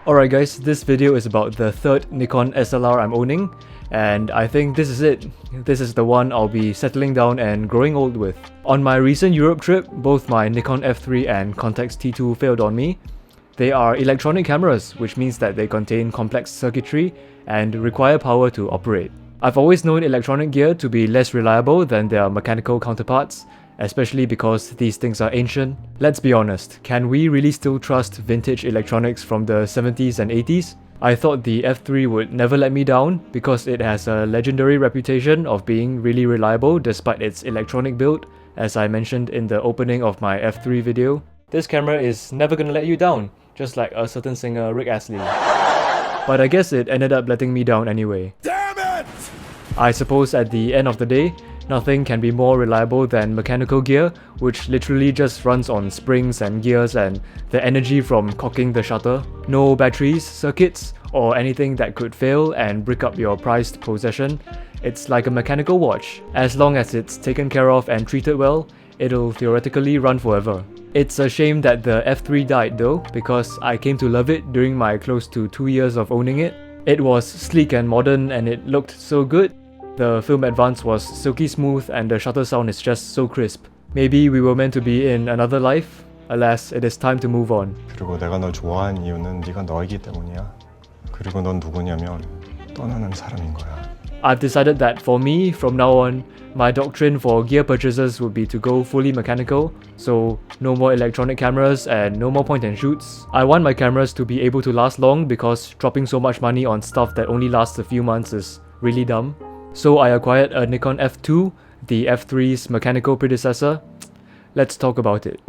Alright guys, this video is about the third Nikon SLR I'm owning, and I think this is it. This is the one I'll be settling down and growing old with. On my recent Europe trip, both my Nikon F3 and Contax T2 failed on me. They are electronic cameras, which means that they contain complex circuitry and require power to operate. I've always known electronic gear to be less reliable than their mechanical counterparts, especially because these things are ancient. Let's be honest, can we really still trust vintage electronics from the 70s and 80s? I thought the F3 would never let me down because it has a legendary reputation of being really reliable despite its electronic build, as I mentioned in the opening of my F3 video. This camera is never gonna let you down, just like a certain singer Rick Astley. But I guess it ended up letting me down anyway. Damn it! I suppose at the end of the day, nothing can be more reliable than mechanical gear, which literally just runs on springs and gears and the energy from cocking the shutter. No batteries, circuits, or anything that could fail and brick up your prized possession. It's like a mechanical watch. As long as it's taken care of and treated well, it'll theoretically run forever. It's a shame that the F3 died though, because I came to love it during my close to 2 years of owning it. It was sleek and modern and it looked so good. The film advance was silky smooth and the shutter sound is just so crisp. Maybe we were meant to be in another life. Alas, it is time to move on. 그리고 내가 널 좋아한 이유는 네가 너이기 때문이야. 그리고 넌 누구냐면 떠나는 사람인 거야. I've decided that for me, from now on, my doctrine for gear purchases would be to go fully mechanical, so no more electronic cameras and no more point and shoots. I want my cameras to be able to last long because dropping so much money on stuff that only lasts a few months is really dumb. So I acquired a Nikon F2, the F3's mechanical predecessor. Let's talk about it.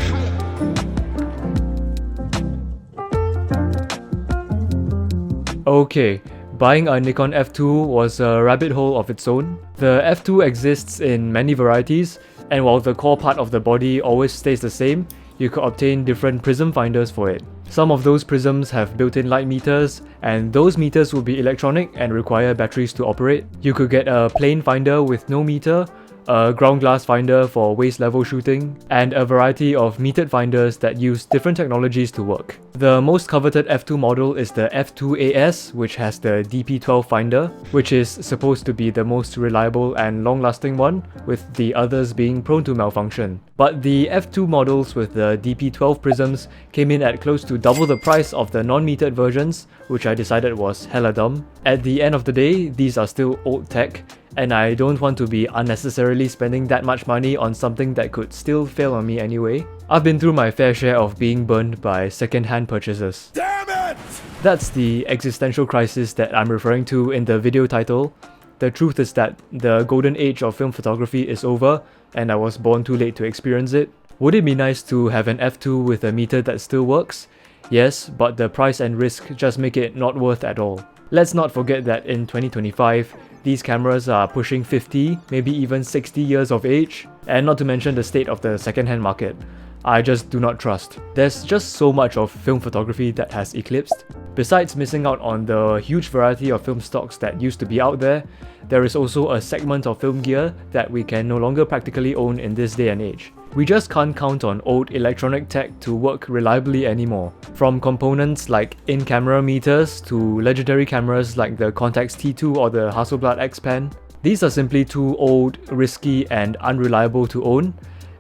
Okay, buying a Nikon F2 was a rabbit hole of its own. The F2 exists in many varieties, and while the core part of the body always stays the same, you could obtain different prism finders for it. Some of those prisms have built-in light meters, and those meters will be electronic and require batteries to operate. You could get a plain finder with no meter, a ground glass finder for waist level shooting, and a variety of metered finders that use different technologies to work. The most coveted F2 model is the F2AS, which has the DP12 finder, which is supposed to be the most reliable and long-lasting one, with the others being prone to malfunction. But the F2 models with the DP12 prisms came in at close to double the price of the non-metered versions, which I decided was hella dumb. At the end of the day, these are still old tech, and I don't want to be unnecessarily spending that much money on something that could still fail on me anyway. I've been through my fair share of being burned by second-hand purchases. Damn it! That's the existential crisis that I'm referring to in the video title. The truth is that the golden age of film photography is over, and I was born too late to experience it. Would it be nice to have an F2 with a meter that still works? Yes, but the price and risk just make it not worth at all. Let's not forget that in 2025, these cameras are pushing 50, maybe even 60 years of age, and not to mention the state of the second-hand market. I just do not trust. There's just so much of film photography that has eclipsed. Besides missing out on the huge variety of film stocks that used to be out there, there is also a segment of film gear that we can no longer practically own in this day and age. We just can't count on old electronic tech to work reliably anymore. From components like in-camera meters to legendary cameras like the Contax T2 or the Hasselblad X-Pen. These are simply too old, risky, and unreliable to own.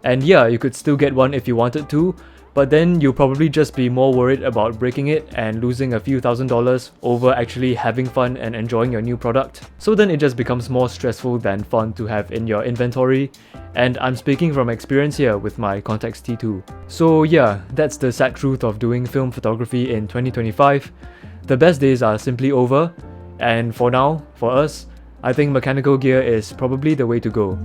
And yeah, you could still get one if you wanted to, but then you'll probably just be more worried about breaking it and losing a few $1,000s over actually having fun and enjoying your new product. So then it just becomes more stressful than fun to have in your inventory, and I'm speaking from experience here with my Contax T2. So yeah, that's the sad truth of doing film photography in 2025. The best days are simply over, and for now, for us, I think mechanical gear is probably the way to go.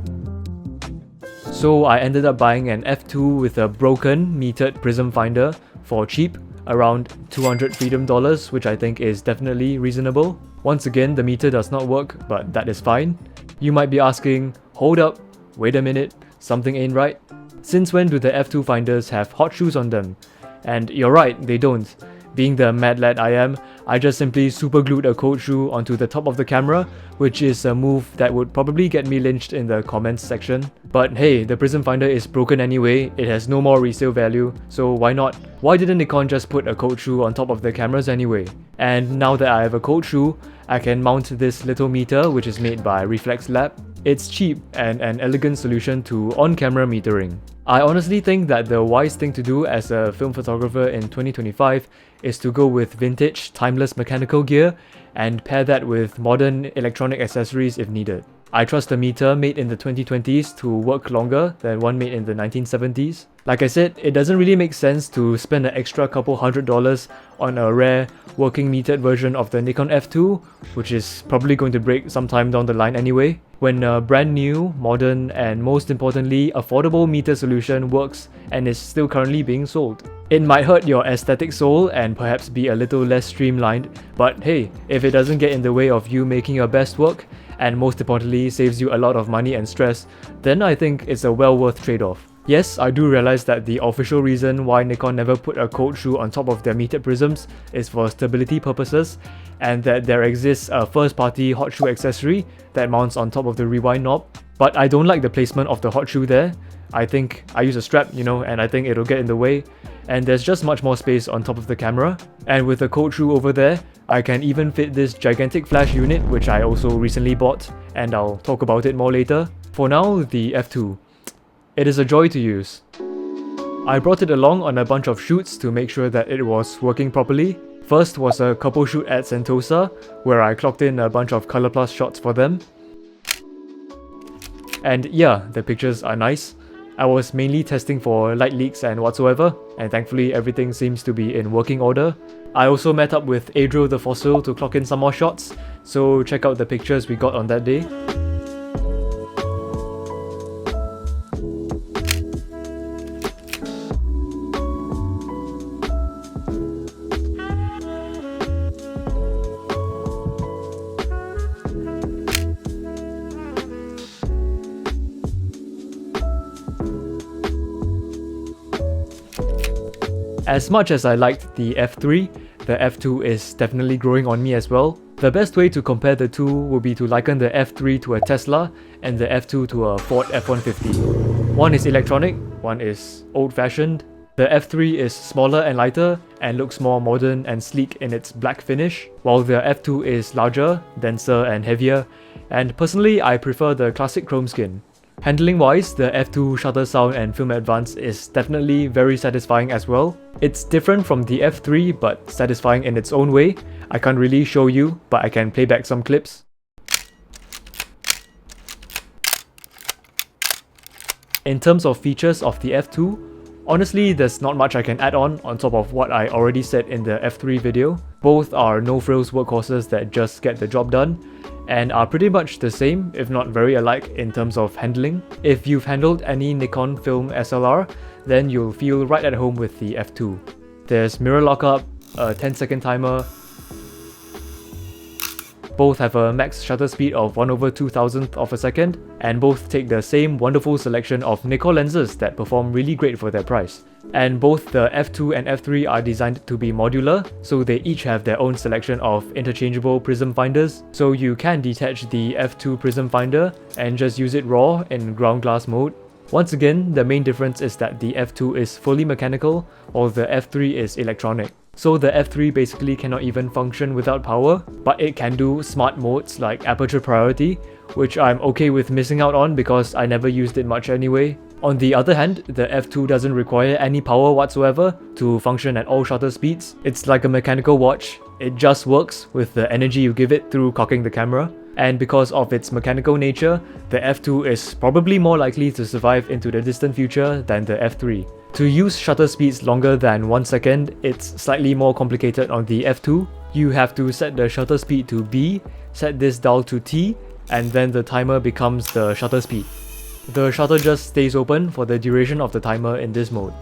So I ended up buying an F2 with a broken metered prism finder for cheap, around $200 freedom dollars, which I think is definitely reasonable. Once again, the meter does not work, but that is fine. You might be asking, hold up, wait a minute, something ain't right. Since when do the F2 finders have hot shoes on them? And you're right, they don't. Being the mad lad I am, I just simply superglued a cold shoe onto the top of the camera, which is a move that would probably get me lynched in the comments section. But hey, the prism finder is broken anyway, it has no more resale value, so why not? Why didn't Nikon just put a cold shoe on top of the cameras anyway? And now that I have a cold shoe, I can mount this little meter which is made by Reflex Lab. It's cheap and an elegant solution to on-camera metering. I honestly think that the wise thing to do as a film photographer in 2025 is to go with vintage, timeless mechanical gear and pair that with modern electronic accessories if needed. I trust a meter made in the 2020s to work longer than one made in the 1970s. Like I said, it doesn't really make sense to spend an extra couple $100 on a rare, working metered version of the Nikon F2, which is probably going to break sometime down the line anyway, when a brand new, modern, and most importantly, affordable meter solution works and is still currently being sold. It might hurt your aesthetic soul and perhaps be a little less streamlined, but hey, if it doesn't get in the way of you making your best work, and most importantly saves you a lot of money and stress, then I think it's a well worth trade-off. Yes, I do realize that the official reason why Nikon never put a cold shoe on top of their metered prisms is for stability purposes, and that there exists a first-party hot shoe accessory that mounts on top of the rewind knob. But I don't like the placement of the hot shoe there. I think I use a strap, and I think it'll get in the way, and there's just much more space on top of the camera. And with the cold shoe over there, I can even fit this gigantic flash unit, which I also recently bought, and I'll talk about it more later. For now, the F2. It is a joy to use. I brought it along on a bunch of shoots to make sure that it was working properly. First was a couple shoot at Sentosa, where I clocked in a bunch of Color Plus shots for them. And yeah, the pictures are nice. I was mainly testing for light leaks and whatsoever, and thankfully everything seems to be in working order. I also met up with Adriel the Fossil to clock in some more shots, so check out the pictures we got on that day. As much as I liked the F3, the F2 is definitely growing on me as well. The best way to compare the two would be to liken the F3 to a Tesla and the F2 to a Ford F-150. One is electronic, one is old-fashioned. The F3 is smaller and lighter and looks more modern and sleek in its black finish, while the F2 is larger, denser and heavier, and personally I prefer the classic chrome skin. Handling wise, the F2 shutter sound and film advance is definitely very satisfying as well. It's different from the F3 but satisfying in its own way. I can't really show you, but I can play back some clips. In terms of features of the F2, honestly there's not much I can add on top of what I already said in the F3 video. Both are no-frills workhorses that just get the job done, and are pretty much the same, if not very alike, in terms of handling. If you've handled any Nikon film SLR, then you'll feel right at home with the F2. There's mirror lockup, a 10-second timer. Both have a max shutter speed of 1/2000th of a second, and both take the same wonderful selection of Nikon lenses that perform really great for their price. And both the F2 and F3 are designed to be modular, so they each have their own selection of interchangeable prism finders, so you can detach the F2 prism finder and just use it raw in ground glass mode. Once again, the main difference is that the F2 is fully mechanical, while the F3 is electronic. So the F3 basically cannot even function without power, but it can do smart modes like aperture priority, which I'm okay with missing out on because I never used it much anyway. On the other hand, the F2 doesn't require any power whatsoever to function at all shutter speeds. It's like a mechanical watch, it just works with the energy you give it through cocking the camera. And because of its mechanical nature, the F2 is probably more likely to survive into the distant future than the F3. To use shutter speeds longer than 1 second, it's slightly more complicated on the F2. You have to set the shutter speed to B, set this dial to T, and then the timer becomes the shutter speed. The shutter just stays open for the duration of the timer in this mode.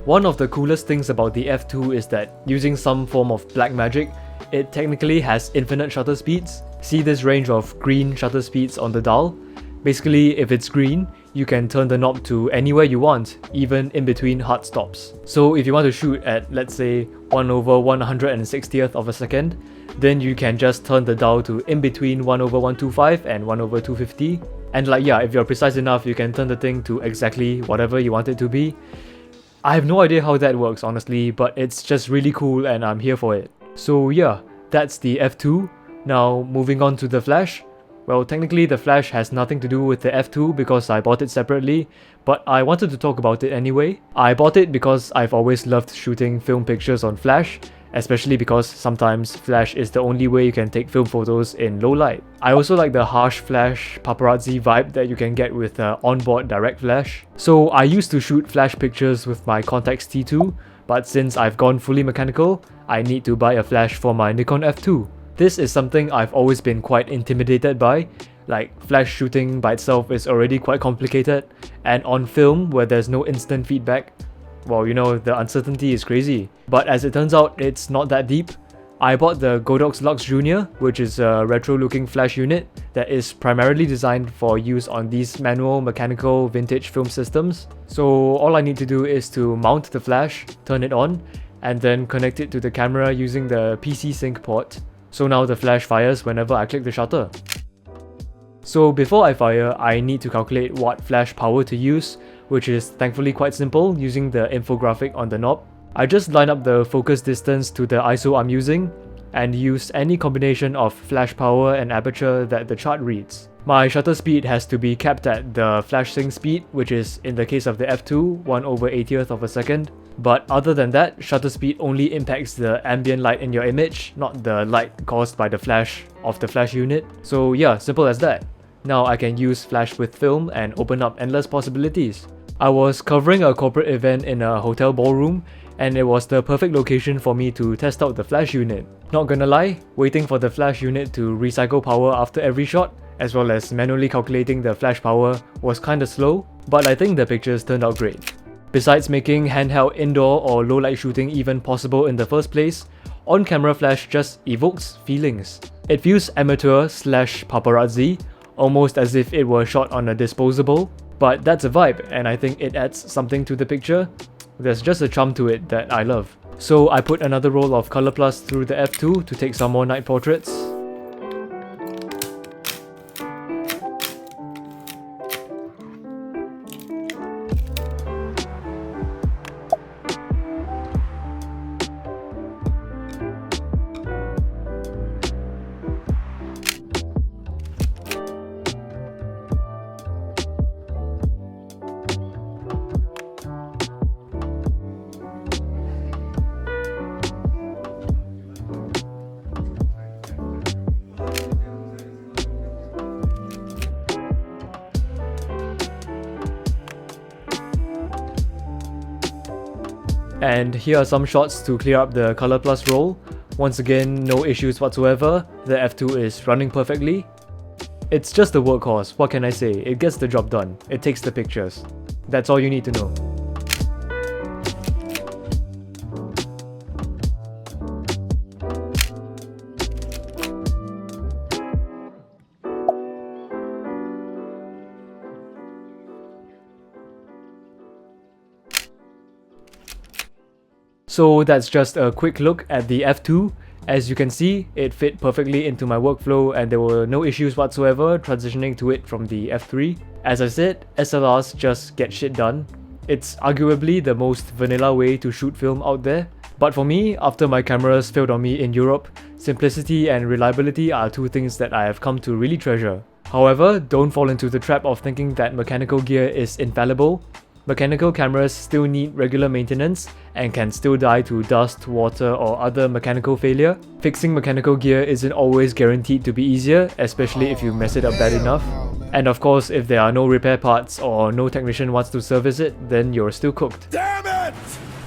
One of the coolest things about the F2 is that using some form of black magic, it technically has infinite shutter speeds. See this range of green shutter speeds on the dial? Basically, if it's green, you can turn the knob to anywhere you want, even in between hard stops. So if you want to shoot at, let's say, 1/160th of a second, then you can just turn the dial to in between 1/125 and 1/250. And like, yeah, if you're precise enough, you can turn the thing to exactly whatever you want it to be. I have no idea how that works, honestly, but it's just really cool and I'm here for it. So yeah, that's the F2. Now, moving on to the flash. Well, technically the flash has nothing to do with the F2 because I bought it separately, but I wanted to talk about it anyway. I bought it because I've always loved shooting film pictures on flash, especially because sometimes flash is the only way you can take film photos in low light. I also like the harsh flash paparazzi vibe that you can get with onboard direct flash. So I used to shoot flash pictures with my Contax T2, but since I've gone fully mechanical, I need to buy a flash for my Nikon F2. This is something I've always been quite intimidated by. Like, flash shooting by itself is already quite complicated, and on film where there's no instant feedback, well, you know, the uncertainty is crazy. But as it turns out, it's not that deep. I bought the Godox Lux Junior, which is a retro-looking flash unit that is primarily designed for use on these manual, mechanical, vintage film systems. So all I need to do is to mount the flash, turn it on, and then connect it to the camera using the PC Sync port. So now the flash fires whenever I click the shutter. So before I fire, I need to calculate what flash power to use, which is thankfully quite simple using the infographic on the knob. I just line up the focus distance to the ISO I'm using and use any combination of flash power and aperture that the chart reads. My shutter speed has to be capped at the flash sync speed, which is, in the case of the F2, 1/80th of a second. But other than that, shutter speed only impacts the ambient light in your image, not the light caused by the flash of the flash unit. So yeah, simple as that. Now I can use flash with film and open up endless possibilities. I was covering a corporate event in a hotel ballroom, and it was the perfect location for me to test out the flash unit. Not gonna lie, waiting for the flash unit to recycle power after every shot, as well as manually calculating the flash power, was kinda slow, but I think the pictures turned out great. Besides making handheld indoor or low light shooting even possible in the first place, on-camera flash just evokes feelings. It feels amateur/paparazzi, almost as if it were shot on a disposable, but that's a vibe and I think it adds something to the picture. There's just a charm to it that I love. So I put another roll of Color Plus through the F2 to take some more night portraits. And here are some shots to clear up the Color Plus roll. Once again, no issues whatsoever, the F2 is running perfectly. It's just a workhorse, what can I say, it gets the job done, it takes the pictures. That's all you need to know. So that's just a quick look at the F2. As you can see, it fit perfectly into my workflow and there were no issues whatsoever transitioning to it from the F3. As I said, SLRs just get shit done. It's arguably the most vanilla way to shoot film out there. But for me, after my cameras failed on me in Europe, simplicity and reliability are two things that I have come to really treasure. However, don't fall into the trap of thinking that mechanical gear is infallible. Mechanical cameras still need regular maintenance and can still die to dust, water or other mechanical failure. Fixing mechanical gear isn't always guaranteed to be easier, especially if you mess it up bad enough. And of course, if there are no repair parts or no technician wants to service it, then you're still cooked. Damn it!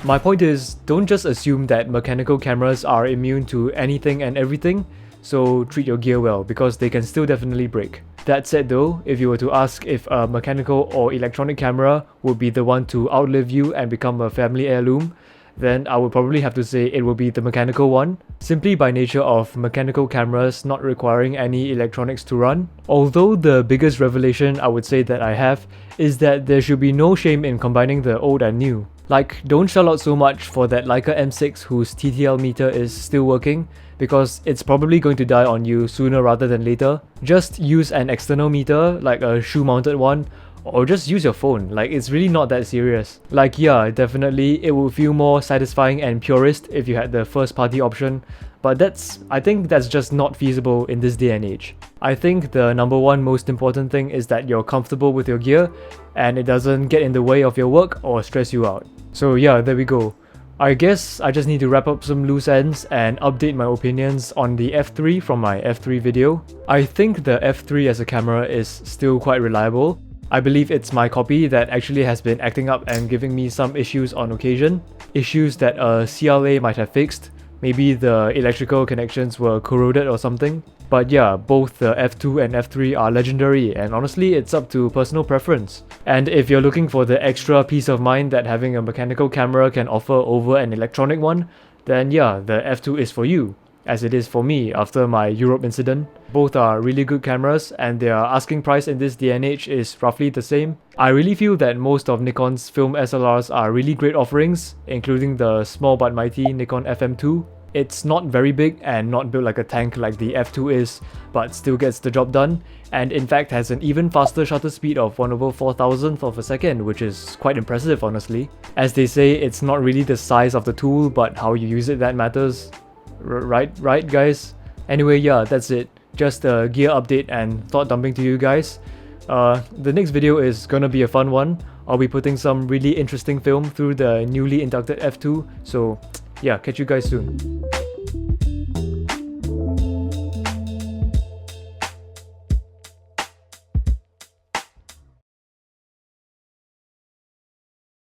My point is, don't just assume that mechanical cameras are immune to anything and everything, so treat your gear well because they can still definitely break. That said though, if you were to ask if a mechanical or electronic camera would be the one to outlive you and become a family heirloom, then I would probably have to say it will be the mechanical one, simply by nature of mechanical cameras not requiring any electronics to run. Although the biggest revelation I would say that I have is that there should be no shame in combining the old and new. Like, don't shell out so much for that Leica M6 whose TTL meter is still working, because it's probably going to die on you sooner rather than later. Just use an external meter, like a shoe mounted one, or just use your phone. Like, it's really not that serious. Like, yeah, definitely it would feel more satisfying and purist if you had the first party option, but I think that's just not feasible in this day and age. I think the number one most important thing is that you're comfortable with your gear and it doesn't get in the way of your work or stress you out. So yeah, there we go. I guess I just need to wrap up some loose ends and update my opinions on the F3 from my F3 video. I think the F3 as a camera is still quite reliable. I believe it's my copy that actually has been acting up and giving me some issues on occasion. Issues that a CLA might have fixed. Maybe the electrical connections were corroded or something. But yeah, both the F2 and F3 are legendary, and honestly it's up to personal preference. And if you're looking for the extra peace of mind that having a mechanical camera can offer over an electronic one, then yeah, the F2 is for you, as it is for me after my Europe incident. Both are really good cameras and their asking price in this day and age is roughly the same. I really feel that most of Nikon's film SLRs are really great offerings, including the small but mighty Nikon FM2. It's not very big and not built like a tank like the F2 is, but still gets the job done, and in fact has an even faster shutter speed of 1/4000th of a second, which is quite impressive honestly. As they say, it's not really the size of the tool, but how you use it that matters. Right guys? Anyway, yeah, that's it. Just a gear update and thought dumping to you guys. The next video is gonna be a fun one. I'll be putting some really interesting film through the newly inducted F2, so yeah, catch you guys soon.